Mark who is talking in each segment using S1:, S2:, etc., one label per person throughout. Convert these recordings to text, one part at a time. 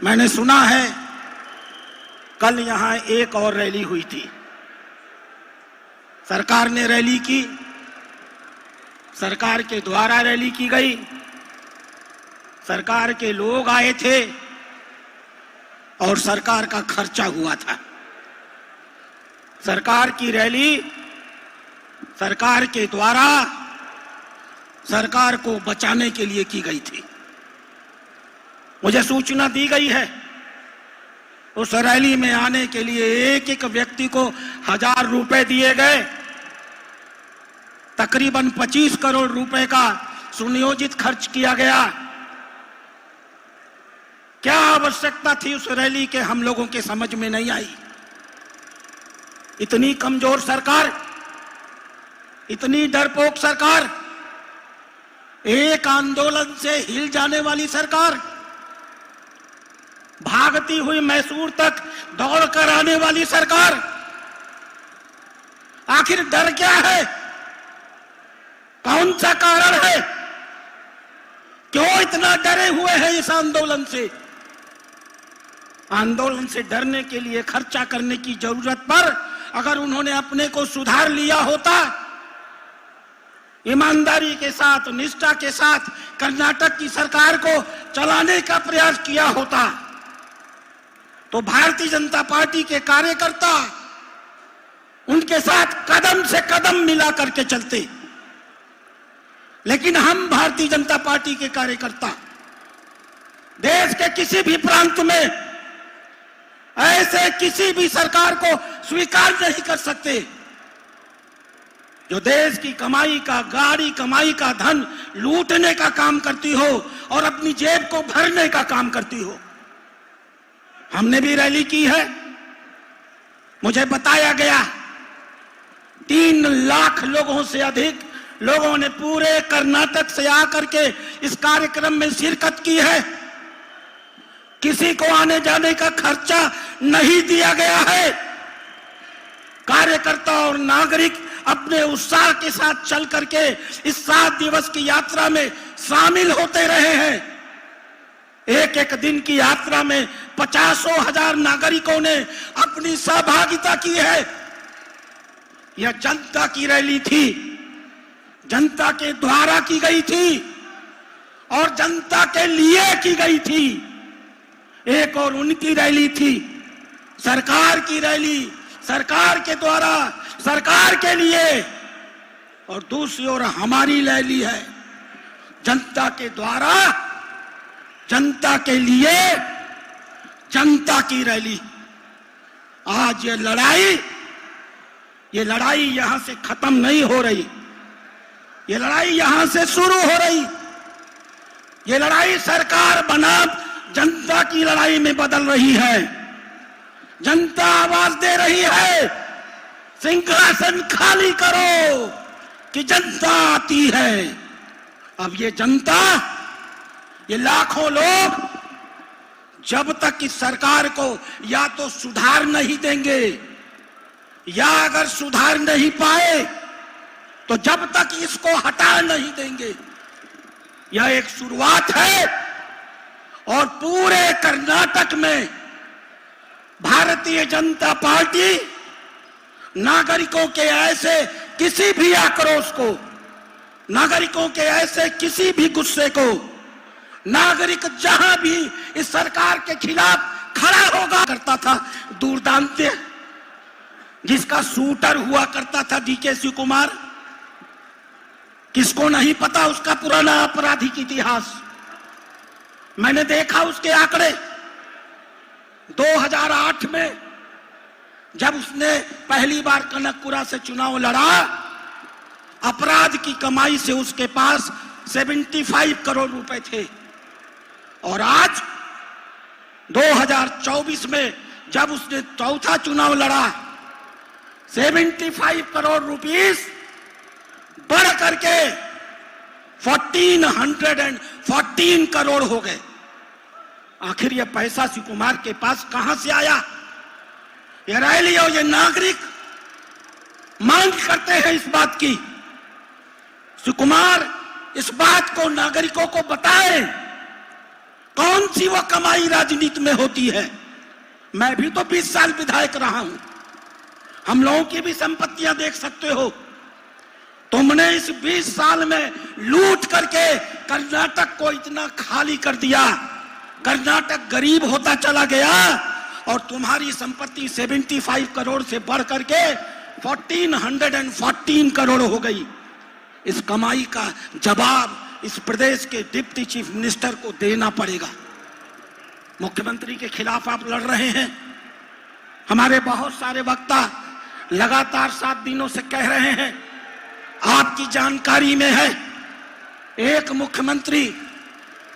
S1: मैंने सुना है कल यहां एक और रैली हुई थी। सरकार ने रैली की, सरकार के द्वारा रैली की गई, सरकार के लोग आए थे और सरकार का खर्चा हुआ था। सरकार की रैली सरकार के द्वारा सरकार को बचाने के लिए की गई थी। मुझे सूचना दी गई है उस रैली में आने के लिए एक एक व्यक्ति को 1000 रुपए दिए गए। तकरीबन 25 करोड़ रुपए का सुनियोजित खर्च किया गया। क्या आवश्यकता थी उस रैली के, हम लोगों के समझ में नहीं आई। इतनी कमजोर सरकार, इतनी डरपोक सरकार, एक आंदोलन से हिल जाने वाली सरकार, भागती हुई मैसूर तक दौड़ कर आने वाली सरकार। आखिर डर क्या है? कौन सा कारण है? क्यों इतना डरे हुए हैं इस आंदोलन से? आंदोलन से डरने के लिए खर्चा करने की जरूरत पर अगर उन्होंने अपने को सुधार लिया होता, ईमानदारी के साथ, निष्ठा के साथ कर्नाटक की सरकार को चलाने का प्रयास किया होता, तो भारतीय जनता पार्टी के कार्यकर्ता उनके साथ कदम से कदम मिला करके चलते। लेकिन हम भारतीय जनता पार्टी के कार्यकर्ता देश के किसी भी प्रांत में ऐसे किसी भी सरकार को स्वीकार नहीं कर सकते जो देश की कमाई का, गाड़ी कमाई का धन लूटने का काम करती हो और अपनी जेब को भरने का काम करती हो। हमने भी रैली की है। मुझे बताया गया 3 लाख लोगों से अधिक लोगों ने पूरे कर्नाटक से आकर के इस कार्यक्रम में शिरकत की है। किसी को आने जाने का खर्चा नहीं दिया गया है। कार्यकर्ता और नागरिक अपने उत्साह के साथ चल करके इस 7 दिवस की यात्रा में शामिल होते रहे हैं। एक एक दिन की यात्रा में 50,000 नागरिकों ने अपनी सहभागिता की है। यह जनता की रैली थी, जनता के द्वारा की गई थी और जनता के लिए की गई थी। एक और उनकी रैली थी, सरकार की रैली, सरकार के द्वारा, सरकार के लिए, और दूसरी ओर हमारी रैली है, जनता के द्वारा, जनता के लिए, जनता की रैली। आज ये लड़ाई यहां से खत्म नहीं हो रही, ये लड़ाई यहां से शुरू हो रही। ये लड़ाई सरकार बनाम जनता की लड़ाई में बदल रही है। जनता आवाज दे रही है, सिंहासन खाली करो कि जनता आती है। अब ये जनता, ये लाखों लोग जब तक इस सरकार को या तो सुधार नहीं देंगे, या अगर सुधार नहीं पाए तो जब तक इसको हटा नहीं देंगे। यह एक शुरुआत है और पूरे कर्नाटक में भारतीय जनता पार्टी नागरिकों के ऐसे किसी भी आक्रोश को, नागरिकों के ऐसे किसी भी गुस्से को, नागरिक जहां भी इस सरकार के खिलाफ खड़ा होगा करता था। दूरदांत्य जिसका शूटर हुआ करता था डीके शिव कुमार, किसको नहीं पता उसका पुराना आपराधिक इतिहास। मैंने देखा उसके आंकड़े। 2008 में जब उसने पहली बार कनकपुरा से चुनाव लड़ा, अपराध की कमाई से उसके पास 75 करोड़ रुपए थे। और आज 2024 में जब उसने चौथा चुनाव लड़ा, 75 करोड़ रुपीस बढ़ करके 1414 करोड़ हो गए। आखिर यह पैसा शिव कुमार के पास कहां से आया? यह रैली और ये नागरिक मांग करते हैं इस बात की। शिव कुमार इस बात को नागरिकों को बताएं, कौन सी वो कमाई राजनीति में होती है? मैं भी तो 20 साल विधायक रहा हूं, हम लोगों की भी संपत्तियां देख सकते हो। तुमने इस 20 साल में लूट करके कर्नाटक को इतना खाली कर दिया, कर्नाटक गरीब होता चला गया और तुम्हारी संपत्ति 75 करोड़ से बढ़ करके 1414 करोड़ हो गई। इस कमाई का जवाब इस प्रदेश के डिप्टी चीफ मिनिस्टर को देना पड़ेगा। मुख्यमंत्री के खिलाफ आप लड़ रहे हैं। हमारे बहुत सारे वक्ता लगातार 7 दिनों से कह रहे हैं, आपकी जानकारी में है, एक मुख्यमंत्री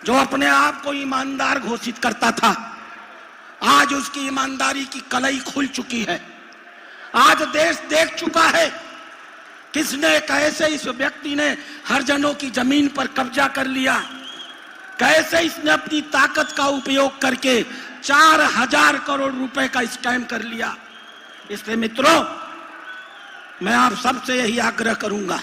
S1: जो अपने आप को ईमानदार घोषित करता था, आज उसकी ईमानदारी की कलई खुल चुकी है। आज देश देख चुका है किसने, कैसे इस व्यक्ति ने हरिजनों की जमीन पर कब्जा कर लिया, कैसे इसने अपनी ताकत का उपयोग करके 4000 करोड़ रुपए का स्कैम कर लिया। इसलिए मित्रों, मैं आप सबसे यही आग्रह करूंगा,